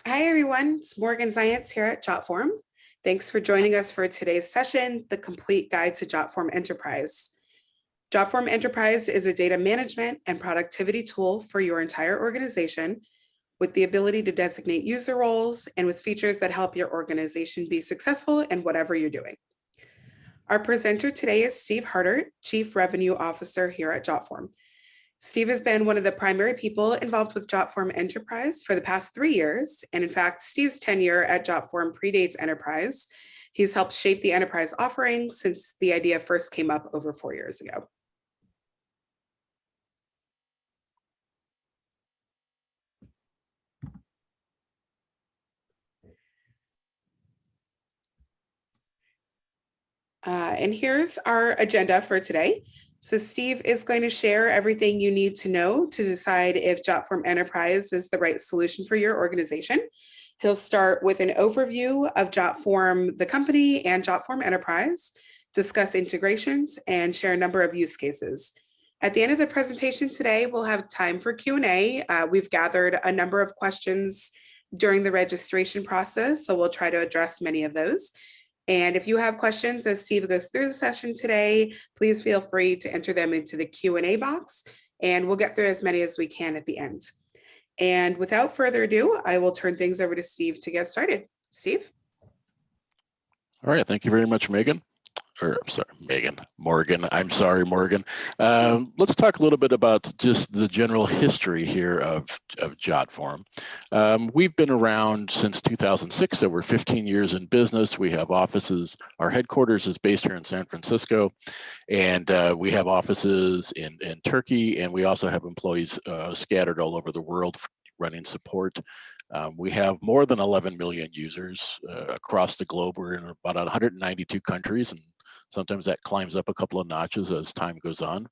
Hi, everyone. It's Morgan Zayance here at Jotform. Thanks for joining us for today's session, The Complete Guide to Jotform Enterprise. Jotform Enterprise is a data management and productivity tool for your entire organization with the ability to designate user roles and with features that help your organization be successful in whatever you're doing. Our presenter today is Steve Harder, Chief Revenue Officer here at Jotform. Steve has been one of the primary people involved with Jotform Enterprise for the past 3 years. And in fact, Steve's tenure at Jotform predates Enterprise. He's helped shape the Enterprise offering since the idea first came up over 4 years ago. And here's our agenda for today. So Steve is going to share everything you need to know to decide if Jotform Enterprise is the right solution for your organization. He'll start with an overview of Jotform, the company, and Jotform Enterprise, discuss integrations, and share a number of use cases. At the end of the presentation today, we'll have time for Q&A. We've gathered a number of questions during the registration process, so we'll try to address many of those. And if you have questions as Steve goes through the session today, please feel free to enter them into the Q&A box, and we'll get through as many as we can at the end. And without further ado, I will turn things over to Steve to get started. Steve? All right, thank you very much, Megan. Morgan. I'm sorry, Morgan. Let's talk a little bit about just the general history here of Jotform. We've been around since 2006, so we're 15 years in business. We have offices, our headquarters is based here in San Francisco, and we have offices in Turkey, and we also have employees scattered all over the world running support. We have more than 11 million users across the globe. We're in about 192 countries, and sometimes that climbs up a couple of notches as time goes on.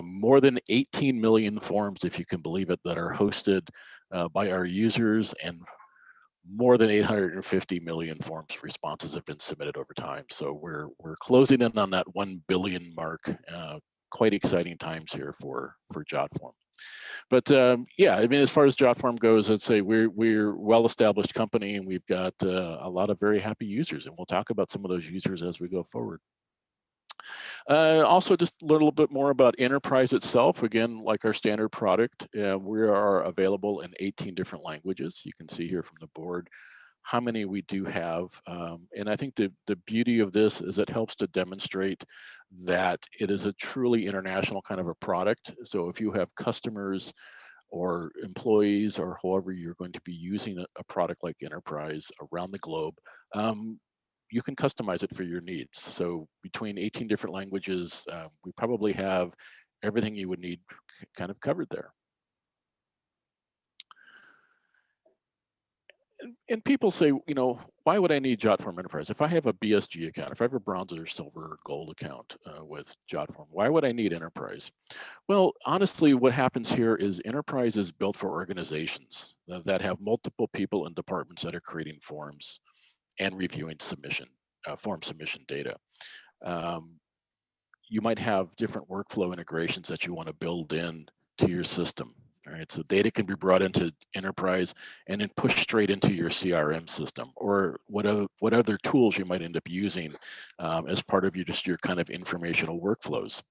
More than 18 million forms, if you can believe it, that are hosted by our users, and more than 850 million forms responses have been submitted over time. So we're closing in on that 1 billion mark. Quite exciting times here for Jotform. But yeah, I mean, as far as Jotform goes, I'd say we're a well-established company, and we've got a lot of very happy users, and we'll talk about some of those users as we go forward. Also, just a little bit more about Enterprise itself. Again, like our standard product, we are available in 18 different languages. You can see here from the board how many we do have. And I think the beauty of this is it helps to demonstrate that it is a truly international kind of a product. So if you have customers or employees or however you're going to be using a product like Enterprise around the globe, you can customize it for your needs. So between 18 different languages, we probably have everything you would need kind of covered there. And people say, you know, why would I need Jotform Enterprise? If I have a BSG account, if I have a bronze or silver or gold account with Jotform, why would I need Enterprise? Well, honestly, what happens here is Enterprise is built for organizations that have multiple people and departments that are creating forms and reviewing form submission data. You might have different workflow integrations that you want to build in to your system. All right, so data can be brought into Enterprise and then pushed straight into your CRM system, or what other tools you might end up using as part of your kind of informational workflows.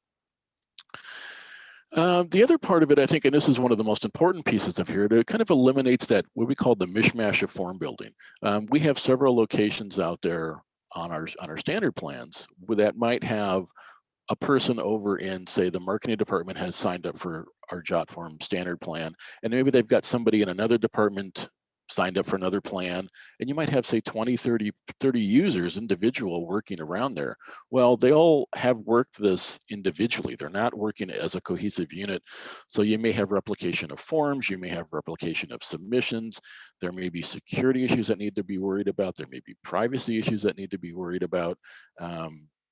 The other part of it, I think, and this is one of the most important pieces of here, it kind of eliminates that what we call the mishmash of form building. We have several locations out there on our standard plans that might have a person over in, say, the marketing department has signed up for our Jotform standard plan, and maybe they've got somebody in another department signed up for another plan, and you might have, say, 20, 30 users individual working around there. Well, they all have worked this individually. They're not working as a cohesive unit. So you may have replication of forms, you may have replication of submissions, there may be security issues that need to be worried about, there may be privacy issues that need to be worried about.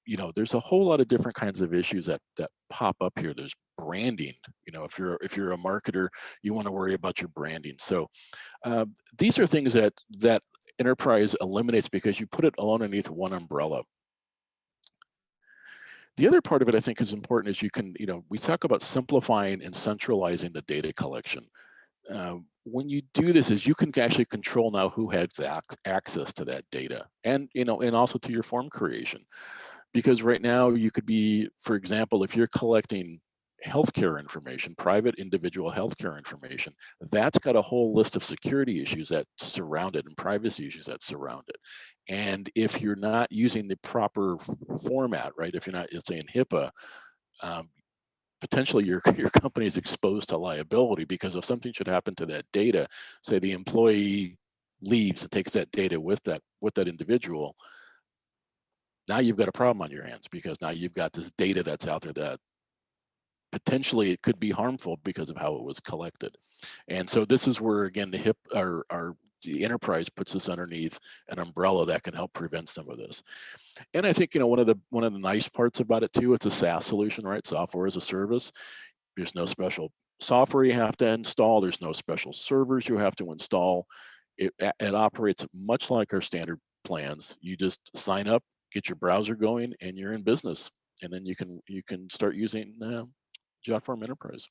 You know, there's a whole lot of different kinds of issues that pop up here. There's branding. You know, if you're a marketer, you want to worry about your branding. So these are things that Enterprise eliminates because you put it all underneath one umbrella. The other part of it I think is important is you can, you know, we talk about simplifying and centralizing the data collection. when you do this is you can actually control now who has access to that data, and and also to your form creation. Because right now you could be, for example, if you're collecting healthcare information, private individual healthcare information, that's got a whole list of security issues that surround it and privacy issues that surround it. And if you're not using the proper format, right? If you're not, let's say in HIPAA, um, potentially your your company is exposed to liability, because if something should happen to that data, say the employee leaves and takes that data with that individual, now you've got a problem on your hands, because now you've got this data that's out there that potentially it could be harmful because of how it was collected. And so this is where, again, the HIP our the enterprise puts this underneath an umbrella that can help prevent some of this. And I think one of the nice parts about it too, it's a SaaS solution, right? Software as a service. There's no special software you have to install. There's no special servers you have to install. It operates much like our standard plans. You just sign up, get your browser going, and you're in business. And then you can start using Jotform Enterprise.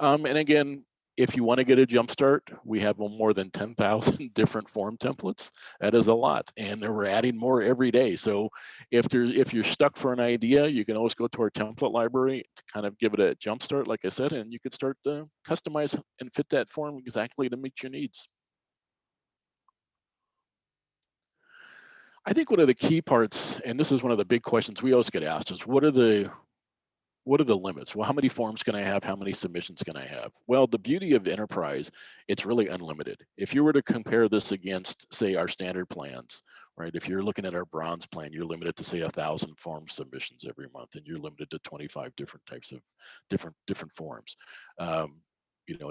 And again, if you want to get a jump start, we have more than 10,000 different form templates. That is a lot, and we're adding more every day. So if you're stuck for an idea, you can always go to our template library to kind of give it a jump start, like I said, and you can start to customize and fit that form exactly to meet your needs. I think one of the key parts, and this is one of the big questions we always get asked, is what are the limits? Well, how many forms can I have? How many submissions can I have? Well, the beauty of enterprise, it's really unlimited. If you were to compare this against, say, our standard plans, right? If you're looking at our bronze plan, you're limited to, say, 1,000 form submissions every month, and you're limited to 25 different types of different forms. And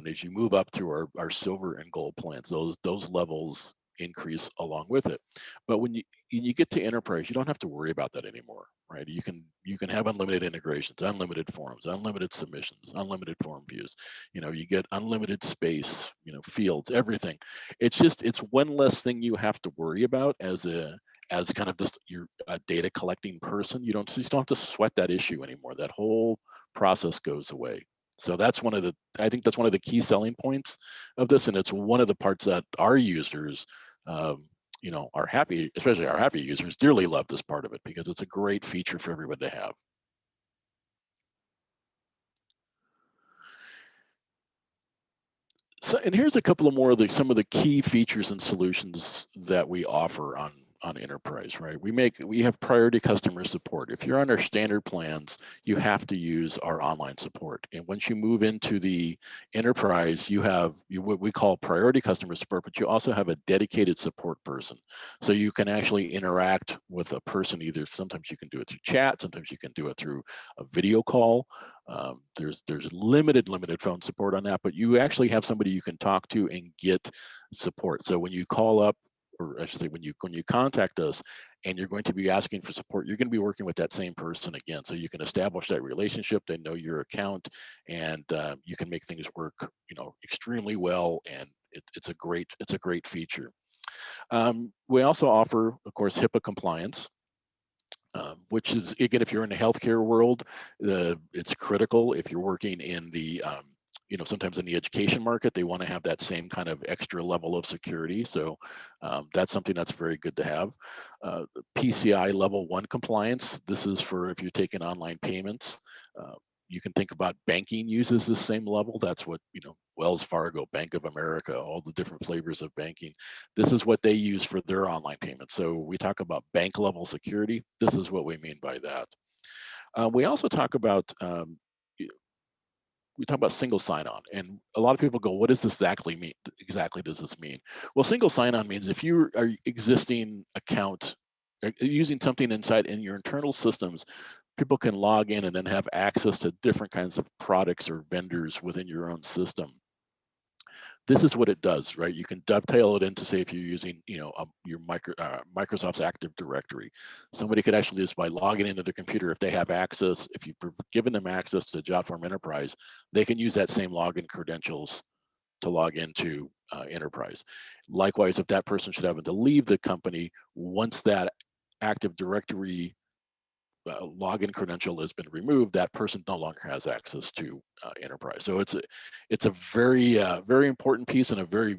as you move up through our silver and gold plans, those levels increase along with it. But when you get to enterprise, you don't have to worry about that anymore, right? You can have unlimited integrations, unlimited forms, unlimited submissions, unlimited form views. You get unlimited space, fields, everything. It's one less thing you have to worry about as kind of just your data collecting person. You don't have to sweat that issue anymore. That whole process goes away. So I think that's one of the key selling points of this, and it's one of the parts that our users um, are happy, especially our happy users, dearly love this part of it, because it's a great feature for everyone to have. So, and here's a couple of more of some of the key features and solutions that we offer on enterprise, right? We have priority customer support. If you're on our standard plans, you have to use our online support. And once you move into the enterprise, you have what we call priority customer support, but you also have a dedicated support person. So you can actually interact with a person. Either sometimes you can do it through chat, sometimes you can do it through a video call. There's limited phone support on that, but you actually have somebody you can talk to and get support. So when you call up, or I should say, when you contact us and you're going to be asking for support, you're going to be working with that same person again. So you can establish that relationship. They know your account, and you can make things work, extremely well. And it's a great feature. We also offer, of course, HIPAA compliance. Which is, again, if you're in the healthcare world, it's critical. If you're working in the, sometimes in the education market, they want to have that same kind of extra level of security. So that's something that's very good to have. PCI level 1 compliance. This is for if you're taking online payments. You can think about banking uses the same level. That's what, Wells Fargo, Bank of America, all the different flavors of banking. This is what they use for their online payments. So we talk about bank level security. This is what we mean by that. We also talk about single sign-on, and a lot of people go, "What does this exactly mean? Exactly, does this mean?" Well, single sign-on means if you are existing account using something in your internal systems, people can log in and then have access to different kinds of products or vendors within your own system. This is what it does, right? You can dovetail it into, say, if you're using, your Microsoft's Active Directory. Somebody could actually, just by logging into their computer, if they have access, if you've given them access to Jotform Enterprise, they can use that same login credentials to log into Enterprise. Likewise, if that person should happen to leave the company, once that Active Directory login credential has been removed, that person no longer has access to Enterprise. So it's a very very important piece, and a very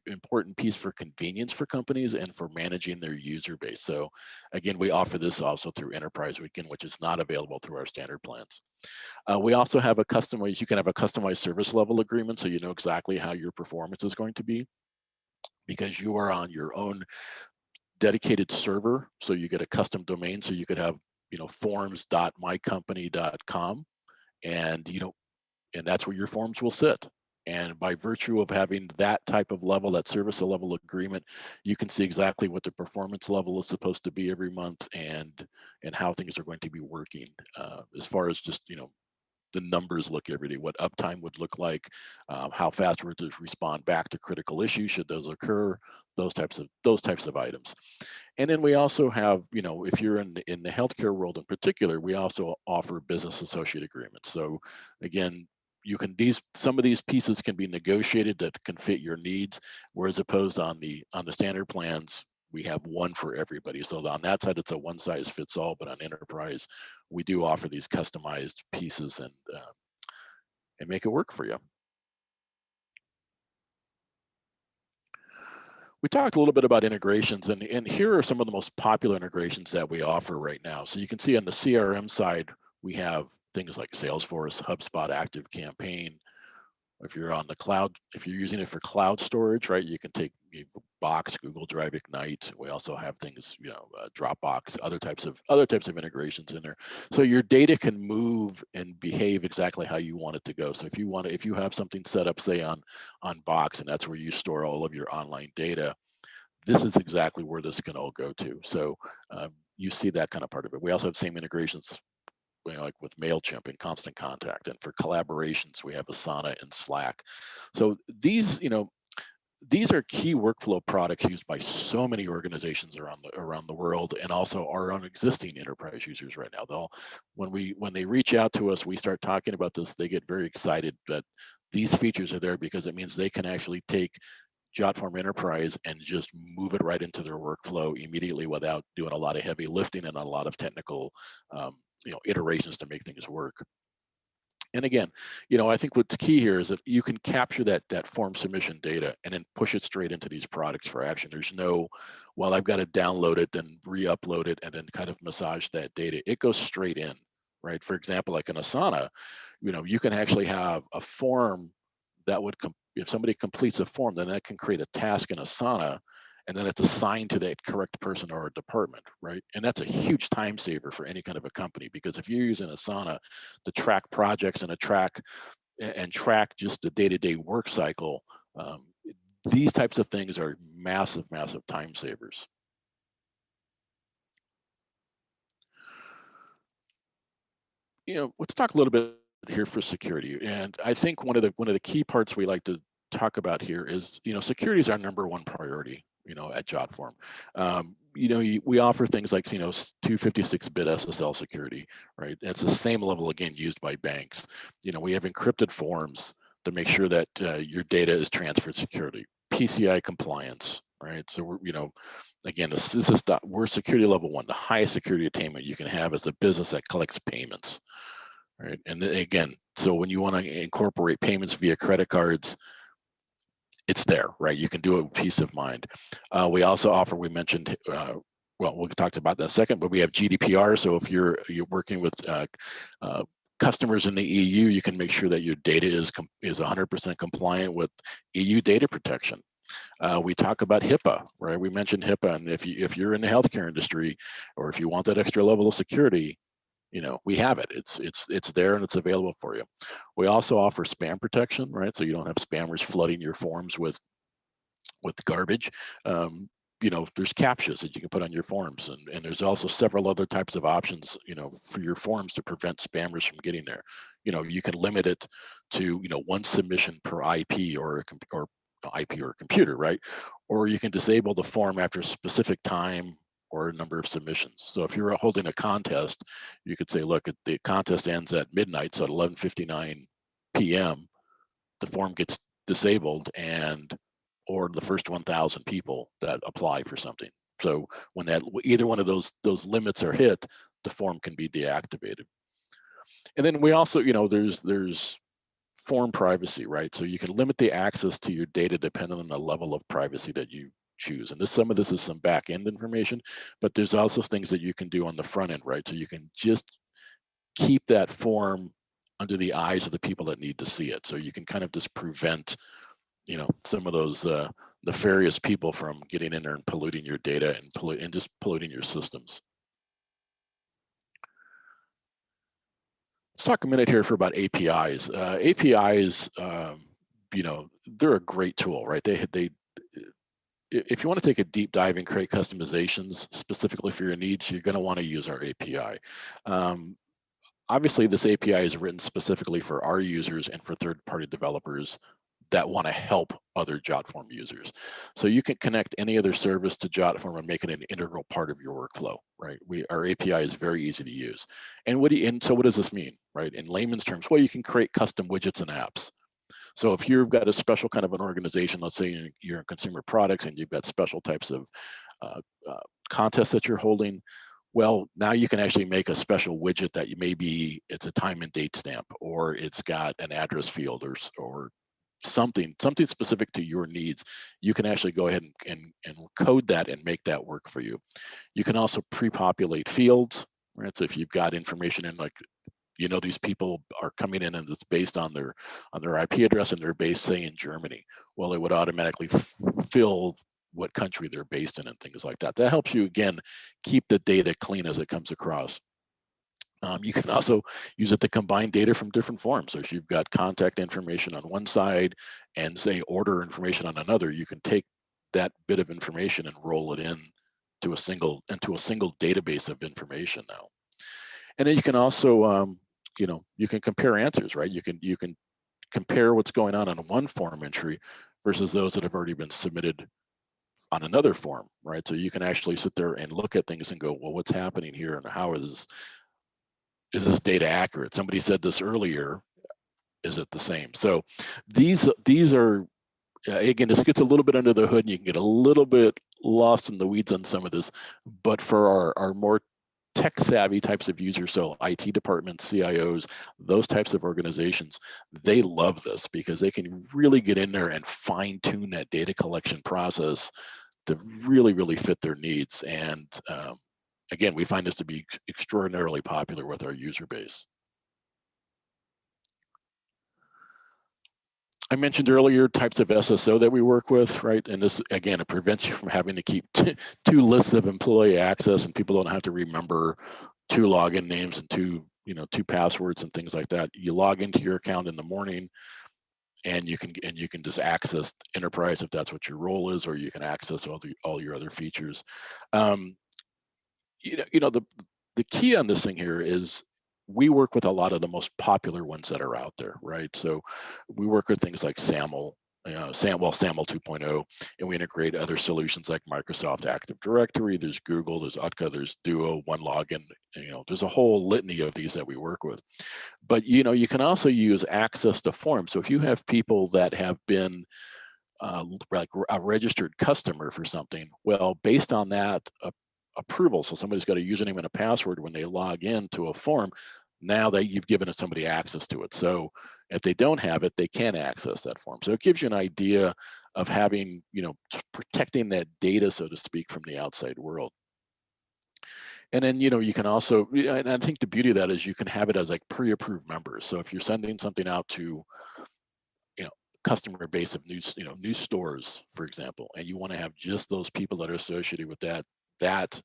important piece for convenience for companies and for managing their user base. So again, we offer this also through Enterprise Weekend, which is not available through our standard plans. We also have a customized, you can have a customized service level agreement, so you know exactly how your performance is going to be, because you are on your own dedicated server. So you get a custom domain, so you could have, you know, forms.mycompany.com, and and that's where your forms will sit. And by virtue of having that type of level, that service level agreement, you can see exactly what the performance level is supposed to be every month, and how things are going to be working, as far as just, the numbers look every day, what uptime would look like, how fast we're to respond back to critical issues should those occur, those types of items. And then we also have, if you're in the healthcare world in particular, we also offer business associate agreements. So again, some of these pieces can be negotiated that can fit your needs, whereas opposed on the standard plans, we have one for everybody. So on that side, it's a one size fits all, but on Enterprise, we do offer these customized pieces, and make it work for you. We talked a little bit about integrations, and here are some of the most popular integrations that we offer right now. So you can see on the CRM side, we have things like Salesforce, HubSpot, ActiveCampaign. If you're on the cloud, if you're using it for cloud storage, right, you can take Box, Google Drive, Ignite. We also have things, Dropbox, other types of integrations in there. So your data can move and behave exactly how you want it to go. So if you have something set up, say on Box, and that's where you store all of your online data, this is exactly where this can all go to. So you see that kind of part of it. We also have same integrations, like with MailChimp and Constant Contact, and for collaborations, we have Asana and Slack. So these are key workflow products used by so many organizations around the world, and also our own existing enterprise users right now. When they reach out to us, we start talking about this, they get very excited that these features are there, because it means they can actually take Jotform Enterprise and just move it right into their workflow immediately without doing a lot of heavy lifting and a lot of technical iterations to make things work. And again, I think what's key here is that you can capture that form submission data and then push it straight into these products for action. There's no, well, I've got to download it, then re-upload it, and then kind of massage that data. It goes straight in, right? For example, like in Asana, you can actually have a form that would, if somebody completes a form, then that can create a task in Asana, and then it's assigned to that correct person or a department, right? And that's a huge time saver for any kind of a company, because if you're using Asana to track projects and track just the day-to-day work cycle, these types of things are massive time savers. Let's talk a little bit here for security. And I think one of the key parts we like to talk about here is, security is our number one priority, at Jotform. We offer things like, 256-bit SSL security, right? That's the same level, again, used by banks. We have encrypted forms to make sure that your data is transferred securely. PCI compliance, right? So again, we're security level 1, the highest security attainment you can have as a business that collects payments, right? And then again, so when you want to incorporate payments via credit cards, it's there, right? You can do it with peace of mind. We also offer, we mentioned, well, we'll talk about that in a second, but we have GDPR. So if you're working with customers in the EU, you can make sure that your data is 100% compliant with EU data protection. We talk about HIPAA, right? We mentioned HIPAA, and if you're in the healthcare industry, or if you want that extra level of security, we have it. It's there and it's available for you. We also offer spam protection, right? So you don't have spammers flooding your forms with garbage. There's captchas that you can put on your forms, and there's also several other types of options, for your forms to prevent spammers from getting there. You can limit it to, one submission per IP or IP or computer, right? Or you can disable the form after a specific time or a number of submissions. So if you're holding a contest, you could say, look, the contest ends at midnight, so at 11:59 p.m., the form gets disabled, or the first 1,000 people that apply for something. So when either one of those limits are hit, the form can be deactivated. And then we also, there's form privacy, right? So you can limit the access to your data depending on the level of privacy that you choose. And some of this is some back end information, but there's also things that you can do on the front end, right? So you can just keep that form under the eyes of the people that need to see it. So you can kind of just prevent, some of those nefarious people from getting in there and polluting your data and just polluting your systems. Let's talk a minute here about APIs. APIs, they're a great tool, right? If you want to take a deep dive and create customizations specifically for your needs, you're going to want to use our API. Obviously, this API is written specifically for our users and for third-party developers that want to help other Jotform users. So you can connect any other service to Jotform and make it an integral part of your workflow, right? Our API is very easy to use. And so what does this mean, right? In layman's terms, well, you can create custom widgets and apps. So if you've got a special kind of an organization, let's say you're in consumer products and you've got special types of contests that you're holding, well, now you can actually make a special widget that it's a time and date stamp, or it's got an address field or something specific to your needs. You can actually go ahead and code that and make that work for you. You can also pre-populate fields, right? So if you've got information in, like, these people are coming in and it's based on their IP address and they're based, say, in Germany, well, it would automatically fill what country they're based in and things like that. That helps you, again, keep the data clean as it comes across. You can also use it to combine data from different forms. So if you've got contact information on one side and, say, order information on another, you can take that bit of information and roll it into a single database of information now. And then you can also, you can compare answers, right? You can compare what's going on one form entry versus those that have already been submitted on another form, right? So you can actually sit there and look at things and go, well, what's happening here, and how is this data accurate? Somebody said this earlier. Is it the same? So these are, again, this gets a little bit under the hood and you can get a little bit lost in the weeds on some of this, but for our more tech savvy types of users, so IT departments, CIOs, those types of organizations, they love this because they can really get in there and fine tune that data collection process to really, really fit their needs. And again, we find this to be extraordinarily popular with our user base. I mentioned earlier types of SSO that we work with, right? And this, again, it prevents you from having to keep two lists of employee access, and people don't have to remember 2 login names and 2 passwords and things like that. You log into your account in the morning, and you can just access Enterprise if that's what your role is, or you can access all your other features. The key on this thing here is we work with a lot of the most popular ones that are out there, right? So we work with things like SAML, SAML 2.0, and we integrate other solutions like Microsoft Active Directory. There's Google, there's Utka, there's Duo, OneLogin. There's a whole litany of these that we work with. But you can also use access to forms. So if you have people that have been like a registered customer for something, well, based on that approval, so somebody's got a username and a password when they log in to a form, now that you've given somebody access to it. So if they don't have it, they can't access that form. So it gives you an idea of having, protecting that data, so to speak, from the outside world. And then, you can also, and I think the beauty of that is you can have it as like pre-approved members. So if you're sending something out to, customer base of news stores, for example, and you want to have just those people that are associated with that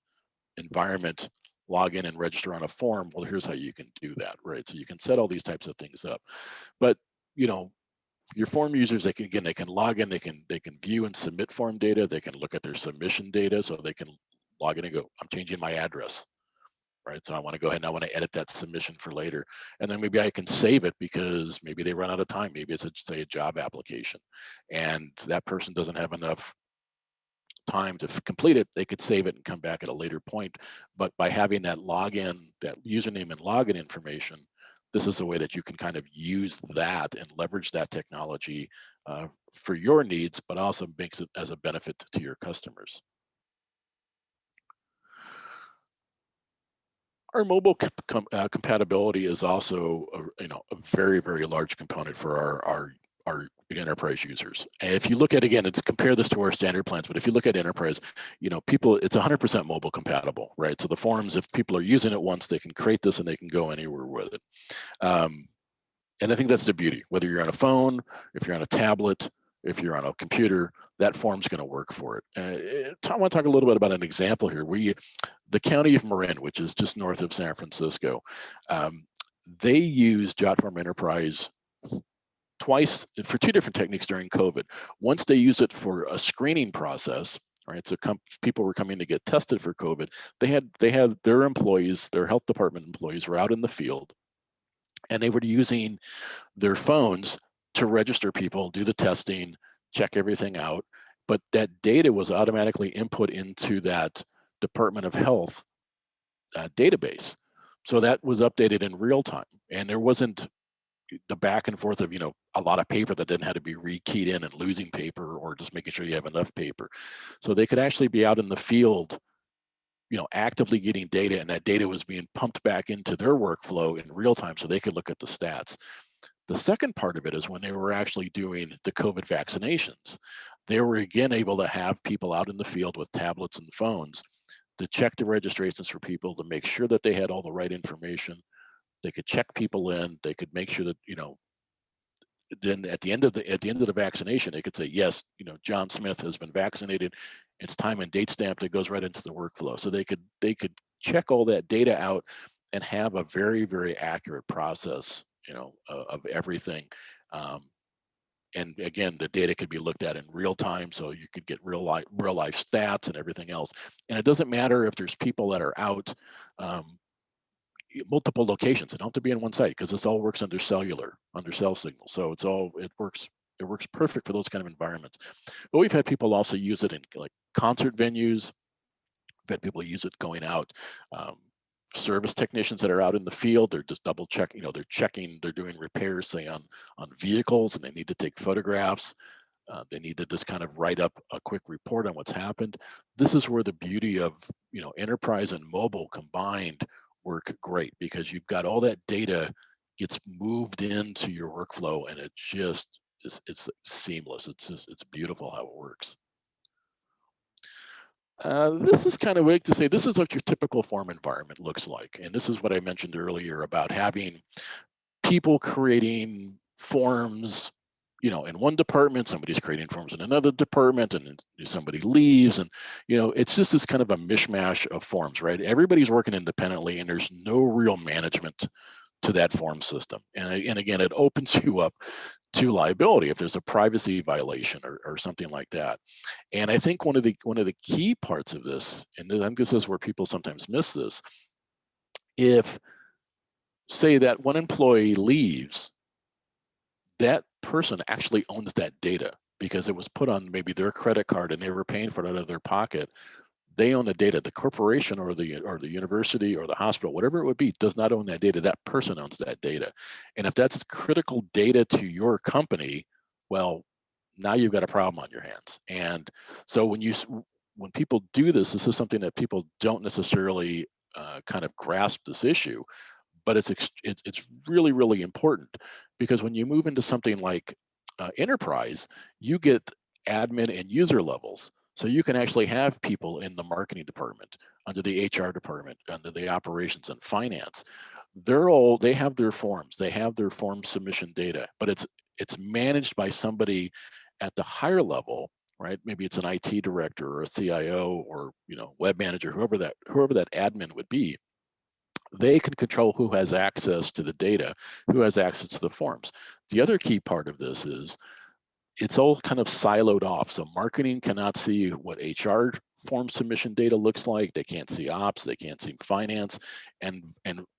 environment log in and register on a form, well, here's how you can do that, right? So you can set all these types of things up. But your form users, they can log in, they can view and submit form data, they can look at their submission data, so they can log in and go, I'm changing my address, right? So I want to go ahead and I want to edit that submission for later. And then maybe I can save it because maybe they run out of time. Maybe it's say a job application and that person doesn't have enough time to complete it. They could save it and come back at a later point. But by having that login, that username and login information, this is a way that you can kind of use that and leverage that technology for your needs, but also makes it as a benefit to your customers. Our mobile compatibility is also a very, very large component for our enterprise users. And if you look at, again, it's compare this to our standard plans, but if you look at enterprise, people, it's 100% mobile compatible, right? So the forms, if people are using it once, they can create this and they can go anywhere with it. And I think that's the beauty, whether you're on a phone, if you're on a tablet, if you're on a computer, that form's going to work for it. I want to talk a little bit about an example here. The county of Marin, which is just north of San Francisco, they use Jotform Enterprise twice for two different techniques during COVID. Once they use it for a screening process, right? So people were coming to get tested for COVID. They had their employees, their health department employees were out in the field, and they were using their phones to register people, do the testing, check everything out. But that data was automatically input into that Department of Health database. So that was updated in real time. And there wasn't the back and forth of, a lot of paper that didn't have to be rekeyed in and losing paper or just making sure you have enough paper. So they could actually be out in the field, actively getting data, and that data was being pumped back into their workflow in real time so they could look at the stats. The second part of it is when they were actually doing the COVID vaccinations, they were again able to have people out in the field with tablets and phones to check the registrations for people, to make sure that they had all the right information. They could check people in, they could make sure that, then at the end of the vaccination, they could say, yes, John Smith has been vaccinated. It's time and date stamped. It goes right into the workflow. So they could check all that data out and have a very, very accurate process, of everything. And again, the data could be looked at in real time, so you could get real life stats and everything else. And it doesn't matter if there's people that are out multiple locations. It don't have to be in one site, because this all works under cell signal. So it works perfect for those kind of environments. But we've had people also use it in like concert venues. We've had people use it going out. Service technicians that are out in the field, they're just double checking, they're doing repairs, say on vehicles, and they need to take photographs. They need to just kind of write up a quick report on what's happened. This is where the beauty of enterprise and mobile combined work great, because you've got all that data gets moved into your workflow, and it just it's seamless. It's beautiful how it works. This is kind of weird to say, this is what your typical form environment looks like. And this is what I mentioned earlier about having people creating forms, in one department, somebody's creating forms in another department, and somebody leaves. And, it's just this kind of a mishmash of forms, right? Everybody's working independently, and there's no real management to that form system. And again, it opens you up to liability if there's a privacy violation or something like that. And I think one of the key parts of this, and I think this is where people sometimes miss this, if say that one employee leaves, that person actually owns that data because it was put on maybe their credit card and they were paying for it out of their pocket. They own the data. The corporation or the university or the hospital, whatever it would be, does not own that data. That person owns that data. And if that's critical data to your company, well, now you've got a problem on your hands. And so when people do this is something that people don't necessarily kind of grasp this issue, but it's really, really important, because when you move into something like enterprise, you get admin and user levels. So you can actually have people in the marketing department, under the HR department, under the operations and finance. They have their forms, they have their form submission data, but it's managed by somebody at the higher level, right? Maybe it's an IT director or a CIO or web manager, whoever that admin would be. They can control who has access to the data, who has access to the forms. The other key part of this is it's all kind of siloed off. So marketing cannot see what HR form submission data looks like. They can't see ops, they can't see finance, and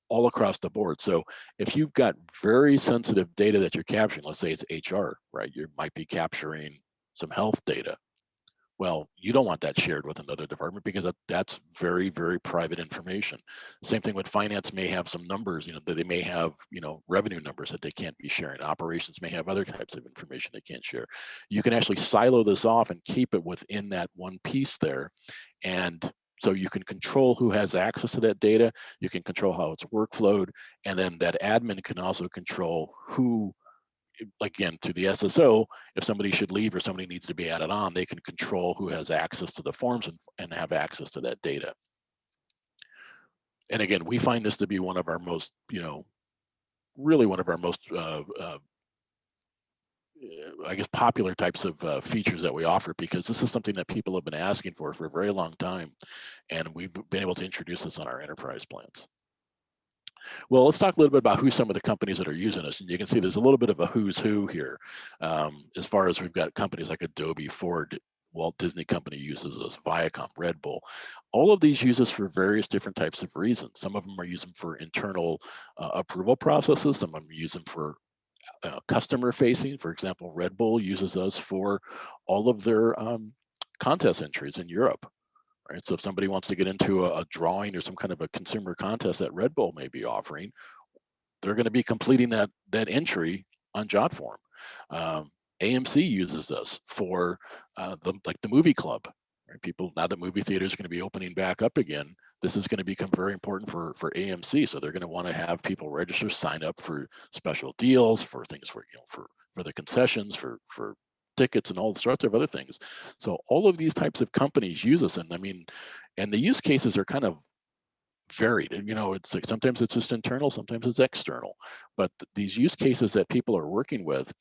all across the board. So if you've got very sensitive data that you're capturing, let's say it's HR, right? You might be capturing some health data. Well, you don't want that shared with another department, because that's very, very private information. Same thing with finance. May have some numbers, that they may have, revenue numbers that they can't be sharing. Operations may have other types of information they can't share. You can actually silo this off and keep it within that one piece there. And So you can control who has access to that data, you can control how it's workflowed, and then that admin can also control who, again, to the SSO, if somebody should leave or somebody needs to be added on, they can control who has access to the forms and have access to that data. And again, we find this to be one of our most, really one of our most I guess popular types of features that we offer, because this is something that people have been asking for a very long time, and we've been able to introduce this on our enterprise plans. Well, let's talk a little bit about who some of the companies that are using us. And you can see there's a little bit of a who's who here. As far as we've got companies like Adobe, Ford, Walt Disney Company uses us, Viacom, Red Bull. All of these use us for various different types of reasons. Some of them are using for internal approval processes. Some of them use them for customer facing. For example, Red Bull uses us for all of their contest entries in Europe. Right? So if somebody wants to get into a drawing or some kind of a consumer contest that Red Bull may be offering, they're going to be completing that entry on Jotform. AMC uses us for like the movie club. Right? People, now that movie theaters are going to be opening back up again, this is going to become very important for AMC. So they're going to want to have people register, sign up for special deals, for things for for the concessions, for tickets and all sorts of other things. So all of these types of companies use us, and I mean, and the use cases are kind of varied. And it's like sometimes it's just internal, sometimes it's external. But these use cases that people are working with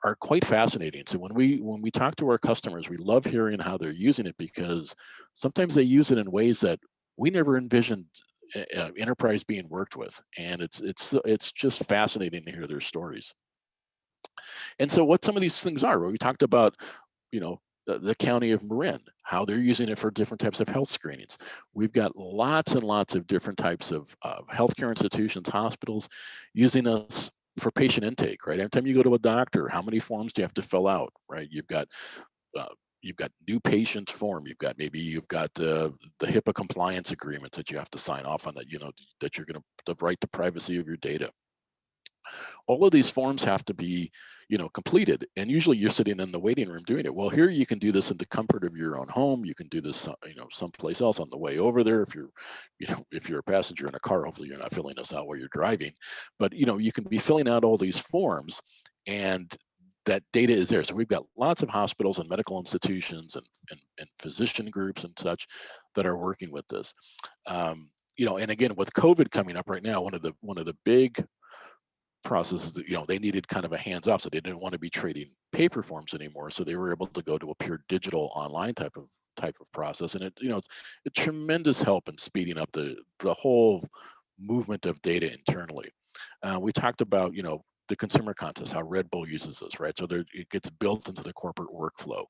are quite fascinating. So when we talk to our customers, we love hearing how they're using it, because sometimes they use it in ways that we never envisioned enterprise being worked with, and it's just fascinating to hear their stories. And so what some of these things are, well, we talked about, the county of Marin, how they're using it for different types of health screenings. We've got lots and lots of different types of healthcare institutions, hospitals using us for patient intake, right? Every time you go to a doctor, how many forms do you have to fill out, right? You've got new patient form. You've got the HIPAA compliance agreements that you have to sign off on, that that you're going to right to privacy of your data. All of these forms have to be, completed, and usually you're sitting in the waiting room doing it. Well, here you can do this in the comfort of your own home. You can do this, someplace else on the way over there. If you're a passenger in a car, hopefully you're not filling this out while you're driving. But you can be filling out all these forms, and that data is there. So we've got lots of hospitals and medical institutions and physician groups and such that are working with this. And again, with COVID coming up right now, one of the big processes that they needed kind of a hands off, so they didn't want to be trading paper forms anymore, so they were able to go to a pure digital online type of process. And it's a tremendous help in speeding up the whole movement of data internally. We talked about the consumer contest, how Red Bull uses this, right? So it gets built into the corporate workflow.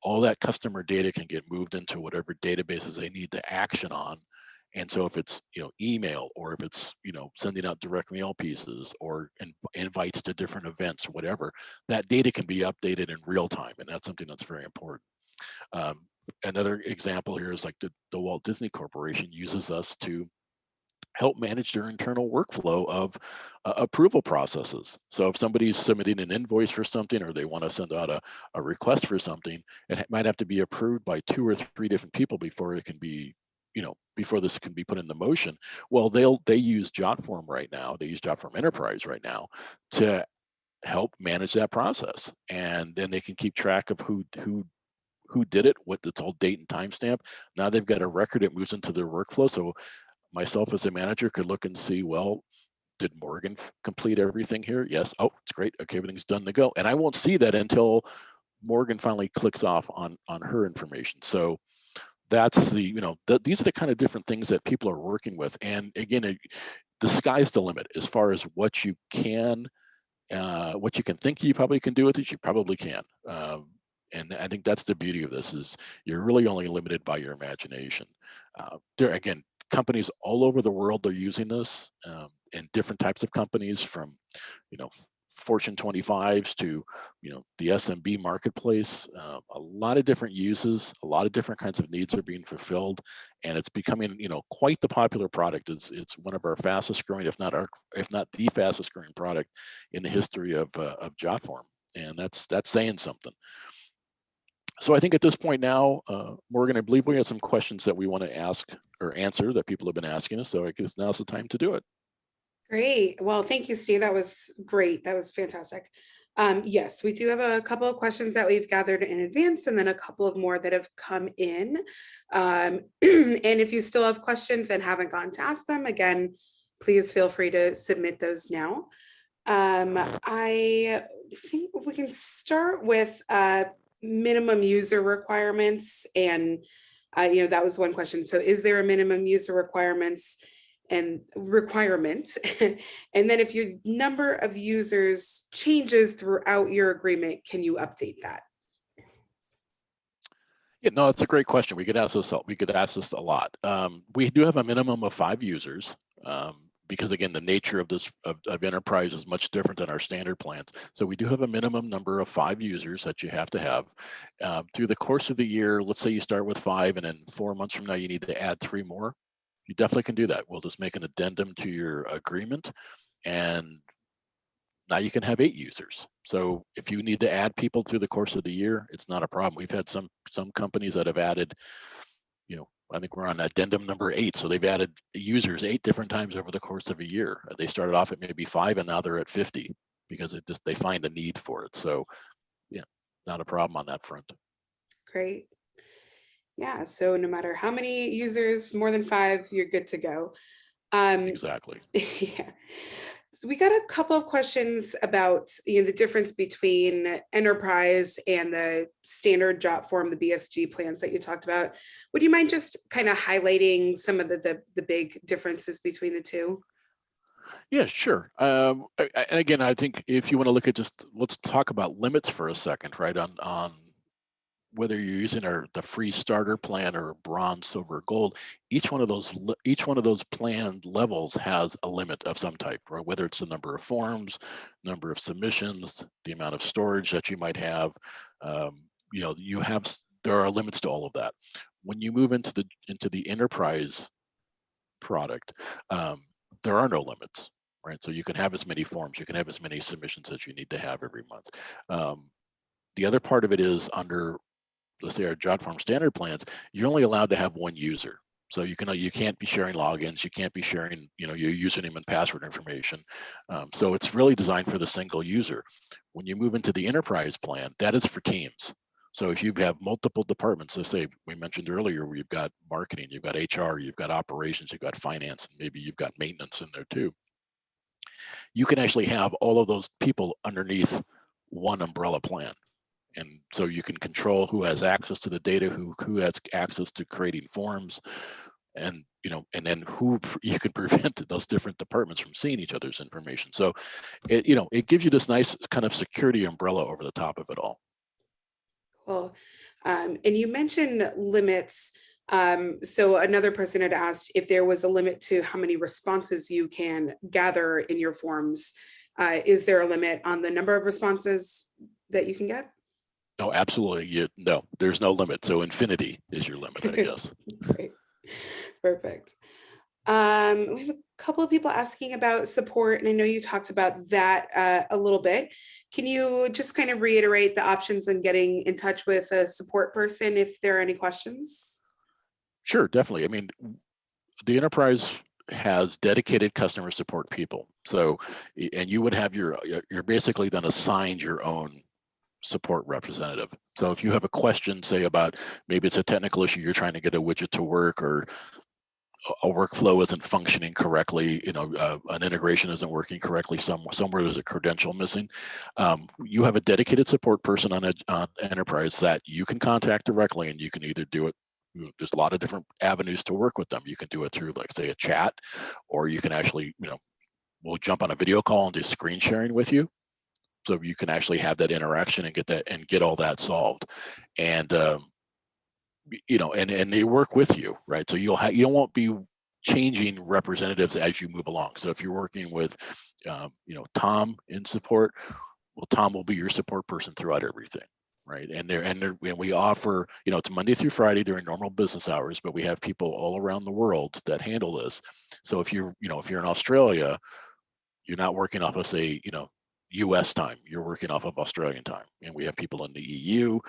All that customer data can get moved into whatever databases they need to action on. And so if it's email, or if it's sending out direct mail pieces, or invites to different events, whatever, that data can be updated in real time, and that's something that's very important. Another example here is like the Walt Disney Corporation uses us to help manage their internal workflow of approval processes. So if somebody's submitting an invoice for something, or they want to send out a request for something, it might have to be approved by 2 or 3 different people before it can be before this can be put into motion. Well, they use Jotform right now. They use Jotform Enterprise right now to help manage that process, and then they can keep track of who did it, what it's all date and timestamp. Now they've got a record, it moves into their workflow. So myself as a manager could look and see, well, did Morgan complete everything here? Yes. Oh, it's great. Okay, everything's done to go. And I won't see that until Morgan finally clicks off on her information. So that's these are the kind of different things that people are working with. And again, the sky's the limit as far as what you can think you probably can do with it. You probably can. And I think that's the beauty of this, is you're really only limited by your imagination. Again, companies all over the world are using this, and different types of companies, from Fortune 25s to the SMB marketplace. A lot of different uses, a lot of different kinds of needs are being fulfilled, and it's becoming quite the popular product. It's one of our fastest growing, if not the fastest growing product in the history of Jotform, and that's saying something. So I think at this point now, Morgan, I believe we have some questions that we want to ask or answer that people have been asking us. So I guess now's the time to do it. Great. Well, thank you, Steve. That was great. That was fantastic. Yes, we do have a couple of questions that we've gathered in advance and then a couple of more that have come in. And if you still have questions and haven't gotten to ask them, again, please feel free to submit those now. I think we can start with minimum user requirements. And, that was one question. So is there a minimum user requirements and requirements? And then if your number of users changes throughout your agreement, can you update that? Yeah, no, it's a great question. We could ask this. We could ask this a lot. We do have a minimum of 5 users because, again, the nature of this of enterprise is much different than our standard plans. So we do have a minimum number of 5 users that you have to have through the course of the year. Let's say you start with 5, and then 4 months from now you need to add 3 more. You definitely can do that. We'll just make an addendum to your agreement, and now you can have 8 users. So if you need to add people through the course of the year, it's not a problem. We've had some companies that have added, I think we're on addendum number 8. So they've added users 8 different times over the course of a year. They started off at maybe 5 and now they're at 50 because they find a need for it. So yeah, not a problem on that front. Great. Yeah, so no matter how many users, more than 5, you're good to go. Exactly. Yeah. So we got a couple of questions about the difference between enterprise and the standard Jotform, the BSG plans that you talked about. Would you mind just kind of highlighting some of the big differences between the two? Yeah, sure. And again, I think if you want to look at let's talk about limits for a second, right? On whether you're using the free starter plan or bronze, silver, gold, each one of those plan levels has a limit of some type, right? Whether it's the number of forms, number of submissions, the amount of storage that you might have. There are limits to all of that. When you move into the enterprise product, there are no limits, right? So you can have as many forms, you can have as many submissions as you need to have every month. The other part of it is under, let's say, our Jotform standard plans, you're only allowed to have 1 user. So you can't be sharing logins, you can't be sharing your username and password information. So it's really designed for the single user. When you move into the enterprise plan, that is for teams. So if you have multiple departments, let's say we mentioned earlier, where you've got marketing, you've got HR, you've got operations, you've got finance, and maybe you've got maintenance in there too. You can actually have all of those people underneath one umbrella plan. And so you can control who has access to the data, who has access to creating forms, and then who you can prevent those different departments from seeing each other's information. So it gives you this nice kind of security umbrella over the top of it all. Cool. And you mentioned limits. So another person had asked if there was a limit to how many responses you can gather in your forms. Is there a limit on the number of responses that you can get? No, absolutely. No, there's no limit. So infinity is your limit, I guess. Great. Perfect. We have a couple of people asking about support, and I know you talked about that a little bit. Can you just kind of reiterate the options in getting in touch with a support person if there are any questions? Sure, definitely. I mean, the enterprise has dedicated customer support people. So, and you would have you're basically then assigned your own support representative. So if you have a question, say about maybe it's a technical issue, you're trying to get a widget to work, or a workflow isn't functioning correctly, an integration isn't working correctly, somewhere there's a credential missing, you have a dedicated support person on enterprise that you can contact directly, and you can either do it. There's a lot of different avenues to work with them. You can do it through, like, say, a chat, or you can actually, we'll jump on a video call and do screen sharing with you, so you can actually have that interaction and get all that solved. And and they work with you, right? So you won't be changing representatives as you move along. So if you're working with Tom in support, well, Tom will be your support person throughout everything, right? And we offer, it's Monday through Friday during normal business hours, but we have people all around the world that handle this. So if you're in Australia, you're not working off of, say, US time, you're working off of Australian time, and we have people in the EU.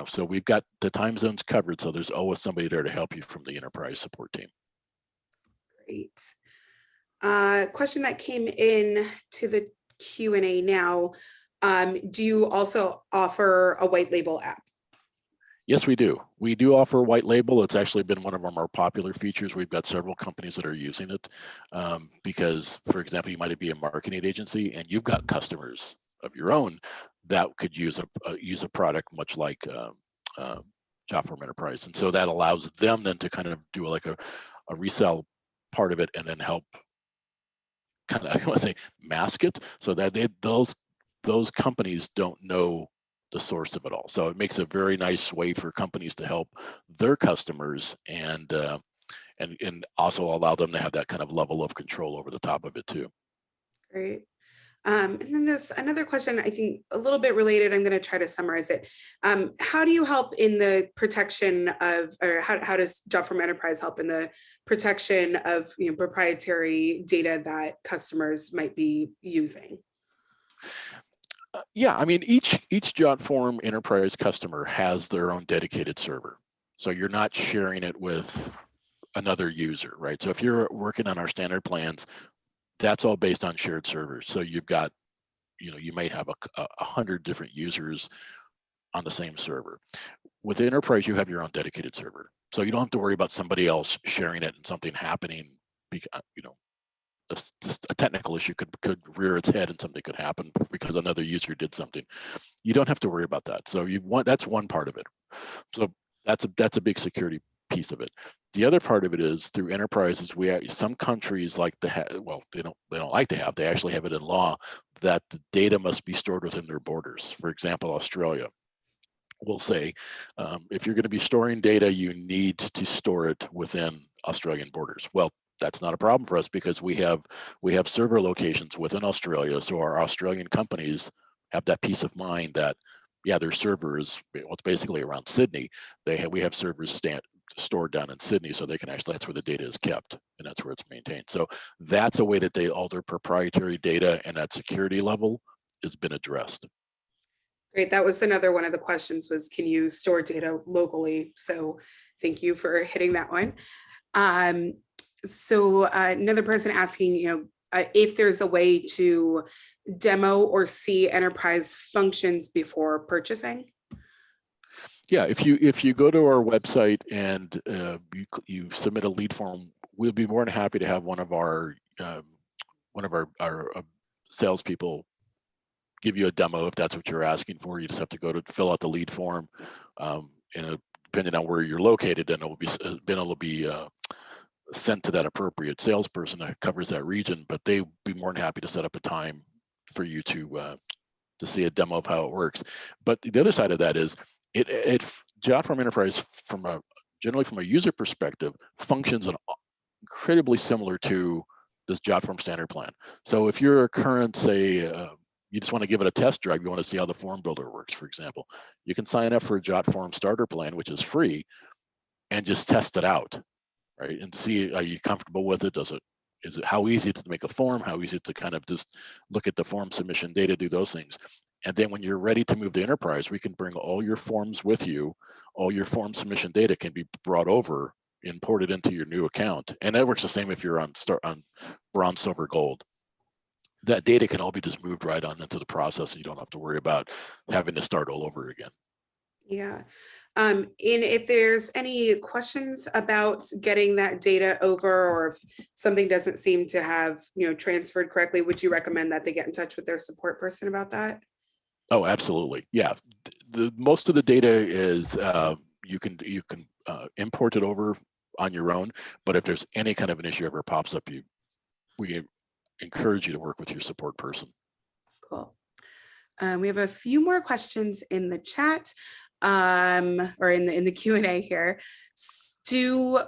So we've got the time zones covered. So there's always somebody there to help you from the enterprise support team. Great. Question that came in to the Q&A now. Do you also offer a white label app? Yes, we do. We do offer a white label. It's actually been one of our more popular features. We've got several companies that are using it because, for example, you might be a marketing agency and you've got customers of your own that could use a product much like Jotform Enterprise, and so that allows them then to kind of do like a resell part of it and then help kind of, I want to say, mask it so that those companies don't know the source of it all. So it makes a very nice way for companies to help their customers and also allow them to have that kind of level of control over the top of it too. Great. And then there's another question, I think a little bit related. I'm going to try to summarize it. How do you help in the protection of, or how does Jotform Enterprise help in the protection of proprietary data that customers might be using? Yeah, I mean, each Jotform Enterprise customer has their own dedicated server. So you're not sharing it with another user, right? So if you're working on our standard plans, that's all based on shared servers. So you've got, you may have 100 different users on the same server. With Enterprise, you have your own dedicated server. So you don't have to worry about somebody else sharing it and something happening, because, just a technical issue could rear its head and something could happen because another user did something. You don't have to worry about that. So that's one part of it. So that's a big security piece of it. The other part of it is through enterprises. Some countries like they don't like to have. They actually have it in law that the data must be stored within their borders. For example, Australia will say, if you're going to be storing data, you need to store it within Australian borders. Well, that's not a problem for us because we have server locations within Australia. So our Australian companies have that peace of mind that, yeah, their servers, it's basically around Sydney. We have servers stored down in Sydney, so they can actually, that's where the data is kept and that's where it's maintained. So that's a way that all their proprietary data and that security level has been addressed. Great. That was another one of the questions was, can you store data locally? So thank you for hitting that one. So another person asking, if there's a way to demo or see enterprise functions before purchasing. Yeah, if you go to our website and you submit a lead form, we'll be more than happy to have one of our salespeople give you a demo if that's what you're asking for. You just have to go to fill out the lead form, and depending on where you're located, then it'll be sent to that appropriate salesperson that covers that region. But they'd be more than happy to set up a time for you to see a demo of how it works. But the other side of that is Jotform Enterprise generally from a user perspective functions incredibly similar to this Jotform standard plan. So if you're a current, say, you just want to give it a test drive, you want to see how the form builder works, for example, you can sign up for a Jotform starter plan, which is free, and just test it out, right? And see, are you comfortable with it? Is it how easy it's to make a form? How easy to kind of just look at the form submission data, do those things. And then when you're ready to move to enterprise, we can bring all your forms with you. All your form submission data can be brought over, imported into your new account. And that works the same if you're on bronze, silver, gold. That data can all be just moved right on into the process, and you don't have to worry about having to start all over again. Yeah. And if there's any questions about getting that data over, or if something doesn't seem to have transferred correctly, would you recommend that they get in touch with their support person about that? Oh, absolutely. Yeah. The most of the data is you can import it over on your own, but if there's any kind of an issue ever pops up, we encourage you to work with your support person. Cool. We have a few more questions in the chat, or in the Q&A here. So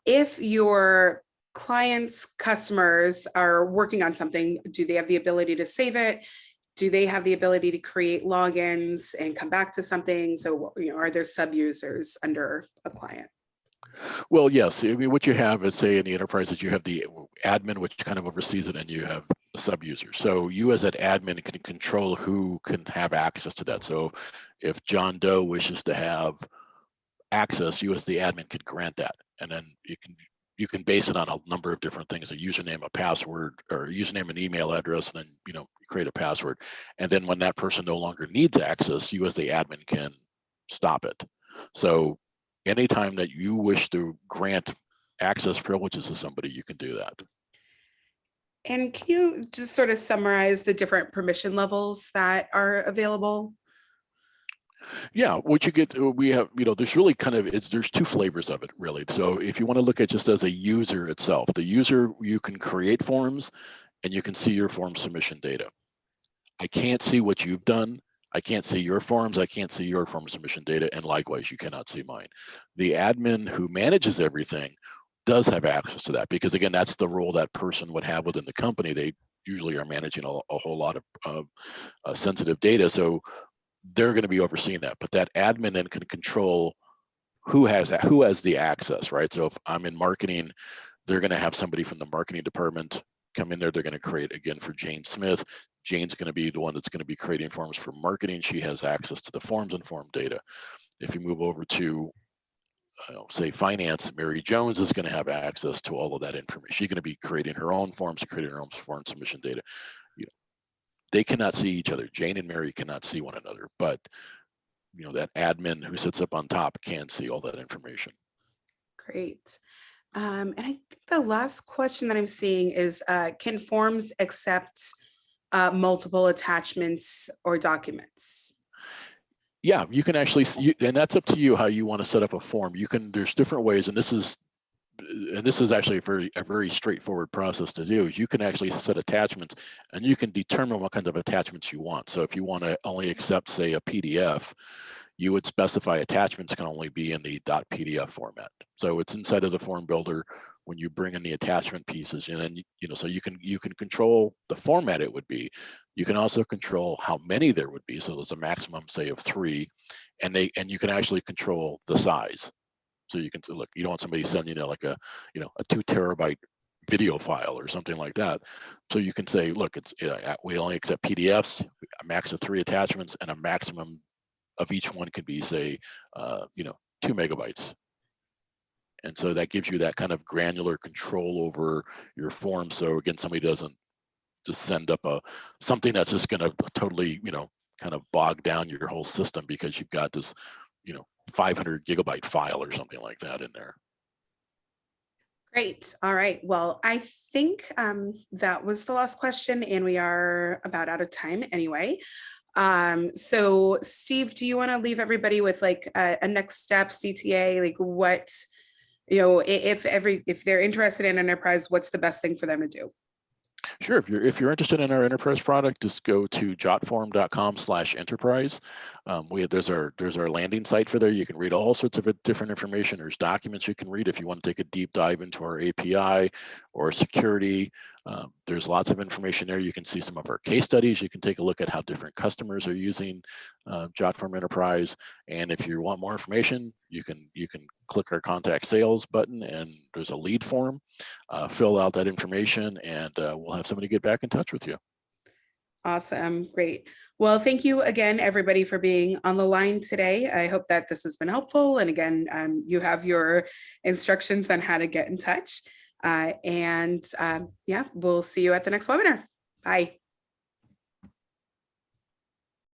if your clients' customers are working on something, do they have the ability to save it? Do they have the ability to create logins and come back to something? So, are there sub-users under a client? Well, yes. I mean, what you have is, say, in the enterprise, that you have the admin, which kind of oversees it, and you have sub-user. So you as an admin can control who can have access to that. So if John Doe wishes to have access, you as the admin could grant that. And then you can base it on a number of different things, a username, a password, or a username and email address, and then you create a password. And then when that person no longer needs access, you as the admin can stop it. So anytime that you wish to grant access privileges to somebody, you can do that. And can you just sort of summarize the different permission levels that are available? Yeah, what you get, we have, there's really there's two flavors of it, really. So if you want to look at just as a user itself, the user, you can create forms and you can see your form submission data. I can't see what you've done. I can't see your forms. I can't see your form submission data. And likewise, you cannot see mine. The admin who manages everything does have access to that because, again, that's the role that person would have within the company. They usually are managing a whole lot of sensitive data. So they're going to be overseeing that. But that admin then can control who has the access, right? So if I'm in marketing, they're going to have somebody from the marketing department come in there. They're going to create, again, for Jane Smith. Jane's going to be the one that's going to be creating forms for marketing. She has access to the forms and form data. If you move over to, say, finance, Mary Jones is going to have access to all of that information. She's going to be creating her own forms, creating her own form submission data. They cannot see each other. Jane and Mary cannot see one another, but that admin who sits up on top can see all that information. Great. And I think the last question that I'm seeing is, can forms accept multiple attachments or documents? Yeah, you can actually see, and that's up to you how you want to set up a form. There's different ways, and this is actually a very straightforward process to do. Is you can actually set attachments and you can determine what kinds of attachments you want. So if you want to only accept, say, a PDF, you would specify attachments can only be in the .pdf format. So it's inside of the form builder when you bring in the attachment pieces, and then so you can control the format it would be. You can also control how many there would be. So there's a maximum, say, of 3, and you can actually control the size. So you can say, look, you don't want somebody sending like a 2 terabyte video file or something like that. So you can say, look, we only accept PDFs, a max of 3 attachments, and a maximum of each one could be, say, 2 megabytes. And so that gives you that kind of granular control over your form. So again, somebody doesn't just send up something that's just going to totally, kind of bog down your whole system because you've got this, 500 gigabyte file or something like that in there. Great. All right. Well, I think that was the last question, and we are about out of time anyway. So Steve, do you want to leave everybody with like a next step CTA, like what, if they're interested in enterprise, what's the best thing for them to do? Sure. If you're interested in our enterprise product, just go to jotform.com/enterprise. There's our landing site for there. You can read all sorts of different information. There's documents you can read if you want to take a deep dive into our API or security. There's lots of information there. You can see some of our case studies. You can take a look at how different customers are using Jotform Enterprise. And if you want more information, you can click our contact sales button, and there's a lead form. Fill out that information, and we'll have somebody get back in touch with you. Awesome. Great. Well, thank you again, everybody, for being on the line today. I hope that this has been helpful. And again, you have your instructions on how to get in touch. Yeah, we'll see you at the next webinar. Bye.